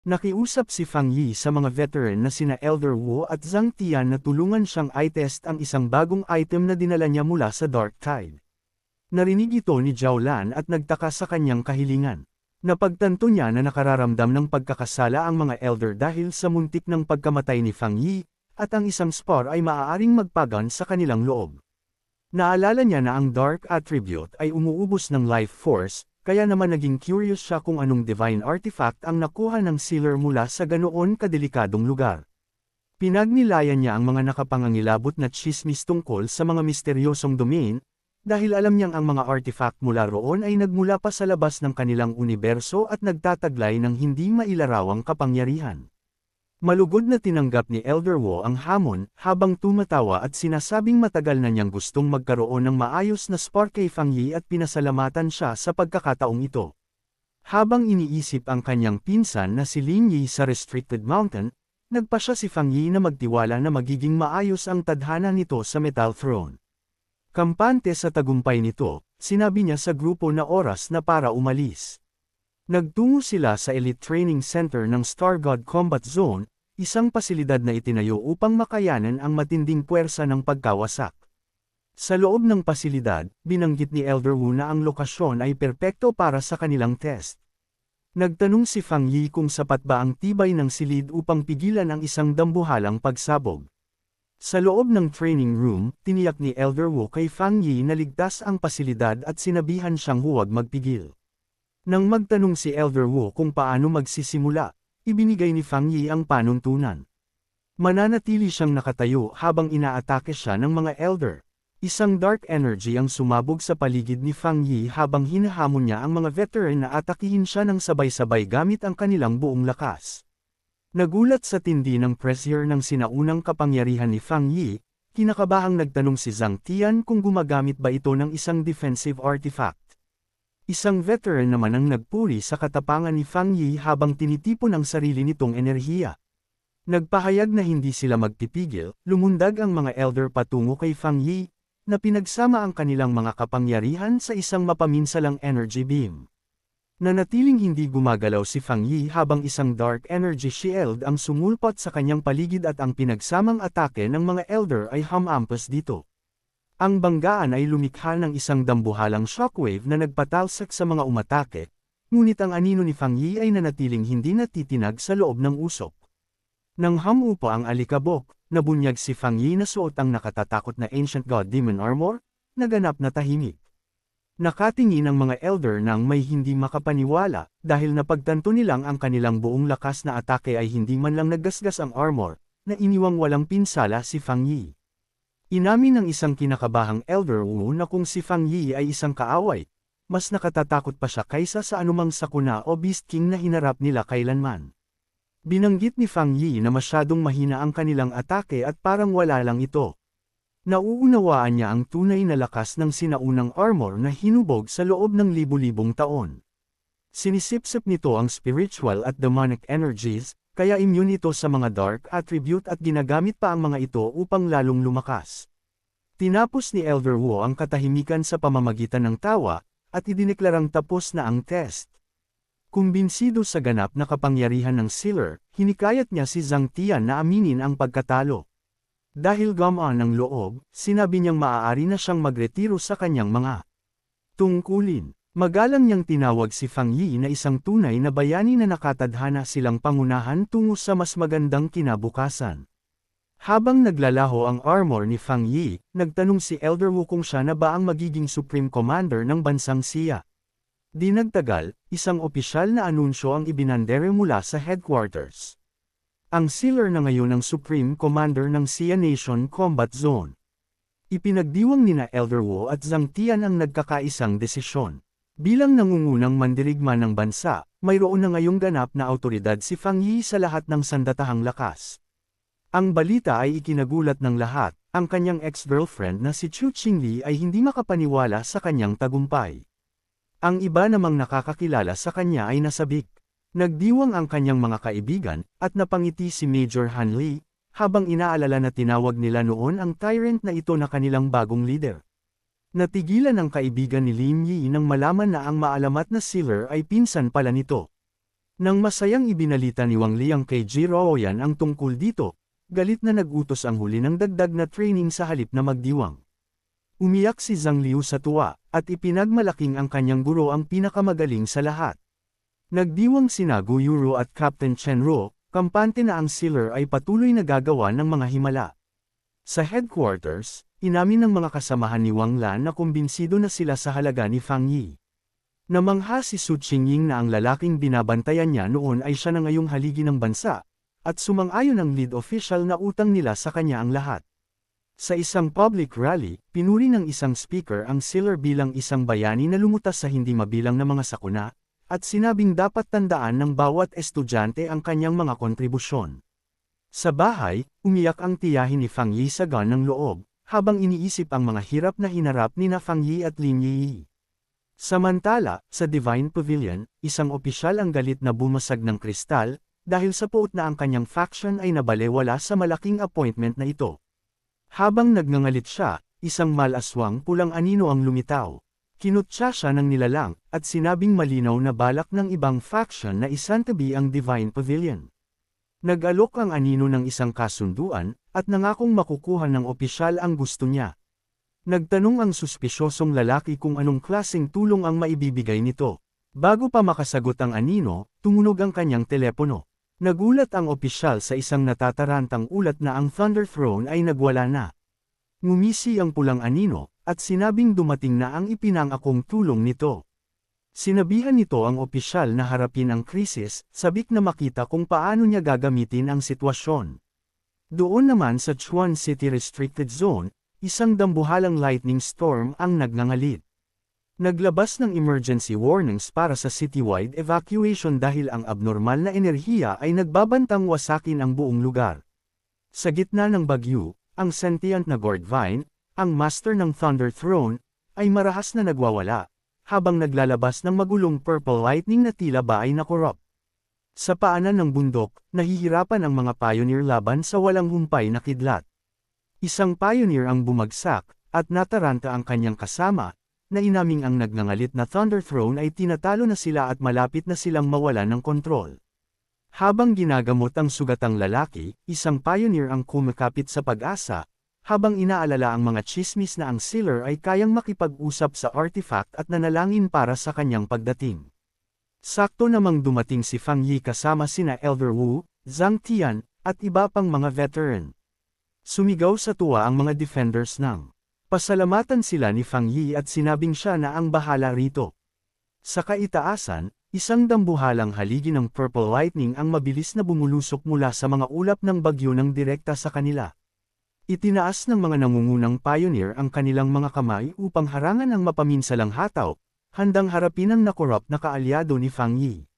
Nakiusap si Fang Yi sa mga veteran na sina Elder Wu at Zhang Tian na tulungan siyang i-test ang isang bagong item na dinala niya mula sa Dark Tide. Narinig ito ni Zhao Lan at nagtaka sa kanyang kahilingan. Napagtanto niya na nakararamdam ng pagkakasala ang mga Elder dahil sa muntik ng pagkamatay ni Fang Yi, at ang isang spore ay maaaring magpagan sa kanilang loob. Naalala niya na ang Dark Attribute ay umuubos ng life force, kaya naman naging curious siya kung anong divine artifact ang nakuha ng sealer mula sa ganoon kadelikadong lugar. Pinagnilayan niya ang mga nakapangangilabot na tsismis tungkol sa mga misteryosong domain, dahil alam niyang ang mga artifact mula roon ay nagmula pa sa labas ng kanilang universo at nagtataglay ng hindi mailarawang kapangyarihan. Malugod na tinanggap ni Elder Wu ang hamon, habang tumatawa at sinasabing matagal na niyang gustong magkaroon ng maayos na spar kay Fang Yi at pinasalamatan siya sa pagkakataong ito. Habang iniisip ang kanyang pinsan na si Lin Yi sa Restricted Mountain, nagpasya si Fang Yi na magtiwala na magiging maayos ang tadhana nito sa Metal Throne. Kampante sa tagumpay nito, sinabi niya sa grupo na oras na para umalis. Nagtungo sila sa Elite Training Center ng Star God Combat Zone, isang pasilidad na itinayo upang makayanan ang matinding puwersa ng pagkawasak. Sa loob ng pasilidad, binanggit ni Elder Wu na ang lokasyon ay perpekto para sa kanilang test. Nagtanong si Fang Yi kung sapat ba ang tibay ng silid upang pigilan ang isang dambuhalang pagsabog. Sa loob ng training room, tiniyak ni Elder Wu kay Fang Yi na ligtas ang pasilidad at sinabihan siyang huwag magpigil. Nang magtanong si Elder Wu kung paano magsisimula, ibinigay ni Fang Yi ang panuntunan. Mananatili siyang nakatayo habang inaatake siya ng mga Elder. Isang dark energy ang sumabog sa paligid ni Fang Yi habang hinahamon niya ang mga veteran na atakihin siya ng sabay-sabay gamit ang kanilang buong lakas. Nagulat sa tindi ng pressure ng sinaunang kapangyarihan ni Fang Yi, kinakabahang nagtanong si Zhang Tian kung gumagamit ba ito ng isang defensive artifact. Isang veteran naman ang nagpuri sa katapangan ni Fang Yi habang tinitipon ang sarili nitong enerhiya. Nagpahayag na hindi sila magpipigil, lumundag ang mga Elder patungo kay Fang Yi, na pinagsama ang kanilang mga kapangyarihan sa isang mapaminsalang energy beam. Nanatiling hindi gumagalaw si Fang Yi habang isang dark energy shield ang sumulpot sa kanyang paligid at ang pinagsamang atake ng mga Elder ay humampas dito. Ang banggaan ay lumikha ng isang dambuhalang shockwave na nagpatalsak sa mga umatake, ngunit ang anino ni Fang Yi ay nanatiling hindi natitinag sa loob ng usok. Nang hamupa ang alikabok, nabunyag si Fang Yi na suot ang nakatatakot na Ancient God Demon Armor, naganap na tahimik. Nakatingin ang mga Elder nang may hindi makapaniwala, dahil napagtanto nilang ang kanilang buong lakas na atake ay hindi man lang naggasgas ang armor, na iniwang walang pinsala si Fang Yi. Inamin ng isang kinakabahang Elder Wu na kung si Fang Yi ay isang kaaway, mas nakatatakot pa siya kaysa sa anumang sakuna o Beast King na hinarap nila kailanman. Binanggit ni Fang Yi na masyadong mahina ang kanilang atake at parang wala lang ito. Nauunawaan niya ang tunay na lakas ng sinaunang armor na hinubog sa loob ng libu-libong taon. Sinisipsip nito ang spiritual at demonic energies, kaya immune ito sa mga dark attribute at ginagamit pa ang mga ito upang lalong lumakas. Tinapos ni Elder Wu ang katahimikan sa pamamagitan ng tawa, at idineklarang tapos na ang test. Kumbinsido sa ganap na kapangyarihan ng sealer, hinikayat niya si Zhang Tian na aminin ang pagkatalo. Dahil gumaan ang loob, sinabi niyang maaari na siyang magretiro sa kanyang mga tungkulin. Magalang niyang tinawag si Fang Yi na isang tunay na bayani na nakatadhana silang pangunahan tungo sa mas magandang kinabukasan. Habang naglalaho ang armor ni Fang Yi, nagtanong si Elder Wu kung siya na ba ang magiging Supreme Commander ng bansang Xia. Di nagtagal, isang opisyal na anunsyo ang ibinandere mula sa headquarters. Ang sealer na ngayon ang Supreme Commander ng Xia Nation Combat Zone. Ipinagdiwang nina Elder Wu at Zhang Tian ang nagkakaisang desisyon. Bilang nangungunang mandirigma ng bansa, mayroon na ngayong ganap na awtoridad si Fang Yi sa lahat ng sandatahang lakas. Ang balita ay ikinagulat ng lahat, ang kanyang ex-girlfriend na si Chu Qingli ay hindi makapaniwala sa kanyang tagumpay. Ang iba namang nakakakilala sa kanya ay nasabik. Nagdiwang ang kanyang mga kaibigan, at napangiti si Major Han Li, habang inaalala na tinawag nila noon ang tyrant na ito na kanilang bagong leader. Natigilan ang kaibigan ni Lin Yi nang malaman na ang maalamat na sealer ay pinsan pala nito. Nang masayang ibinalita ni Wang Liang kay Ji Ruoyan ang tungkol dito, galit na nagutos ang huli ng dagdag na training sa halip na magdiwang. Umiyak si Zhang Liu sa tuwa, at ipinagmalaking ang kanyang guro ang pinakamagaling sa lahat. Nagdiwang sina Gu Yuro at Captain Chen Ruo, kampante na ang Sealer ay patuloy na gagawa ng mga himala. Sa headquarters, inamin ng mga kasamahan ni Wang Lan na kumbinsido na sila sa halaga ni Fang Yi. Namangha si Su Qingying na ang lalaking binabantayan niya noon ay siya na ngayong haligi ng bansa, at sumang-ayon ang lead official na utang nila sa kanya ang lahat. Sa isang public rally, pinuri ng isang speaker ang Sealer bilang isang bayani na lumutas sa hindi mabilang na mga sakuna, at sinabing dapat tandaan ng bawat estudyante ang kanyang mga kontribusyon. Sa bahay, umiyak ang tiyahin ni Fang Yi sa gaan ng loob, habang iniisip ang mga hirap na hinarap ni na Fang Yi at Lin Yi. Samantala, sa Divine Pavilion, isang opisyal ang galit na bumasag ng kristal, dahil sa puot na ang kanyang faction ay nabalewala sa malaking appointment na ito. Habang nagngangalit siya, isang malaswang pulang anino ang lumitaw. Kinutya siya ng nilalang, at sinabing malinaw na balak ng ibang faction na isantabi ang Divine Pavilion. Nag-alok ang anino ng isang kasunduan, at nangakong makukuha ng opisyal ang gusto niya. Nagtanong ang suspisyosong lalaki kung anong klaseng tulong ang maibibigay nito. Bago pa makasagot ang anino, tumunog ang kanyang telepono. Nagulat ang opisyal sa isang natatarantang ulat na ang Thunder Throne ay nagwala na. Ngumisi ang pulang anino, at sinabing dumating na ang ipinangakong tulong nito. Sinabihan nito ang opisyal na harapin ang krisis, sabik na makita kung paano niya gagamitin ang sitwasyon. Doon naman sa Chuan City Restricted Zone, isang dambuhalang lightning storm ang nagngangalit. Naglabas ng emergency warnings para sa citywide evacuation dahil ang abnormal na enerhiya ay nagbabantang wasakin ang buong lugar. Sa gitna ng bagyo, ang sentient na Gordvine, ang master ng Thunder Throne, ay marahas na nagwawala, habang naglalabas ng magulong purple lightning na tila ba ay nakorrupt. Sa paanan ng bundok, nahihirapan ang mga pioneer laban sa walang humpay na kidlat. Isang pioneer ang bumagsak, at nataranta ang kanyang kasama, na inaming ang nagngangalit na Thunder Throne ay tinatalo na sila at malapit na silang mawala ng kontrol. Habang ginagamot ang sugatang lalaki, isang pioneer ang kumakapit sa pag-asa, habang inaalala ang mga chismis na ang Sealer ay kayang makipag-usap sa artifact at nanalangin para sa kanyang pagdating. Sakto namang dumating si Fang Yi kasama sina Elder Wu, Zhang Tian, at iba pang mga veteran. Sumigaw sa tuwa ang mga defenders ng pasalamatan sila ni Fang Yi at sinabing siya na ang bahala rito. Sa kaitaasan, isang dambuhalang haligi ng purple lightning ang mabilis na bumulusok mula sa mga ulap ng bagyo ng direkta sa kanila. Itinaas ng mga nangungunang pioneer ang kanilang mga kamay upang harangan ang mapaminsalang hataw, handang harapin ang nakorrupt na kaalyado ni Fang Yi.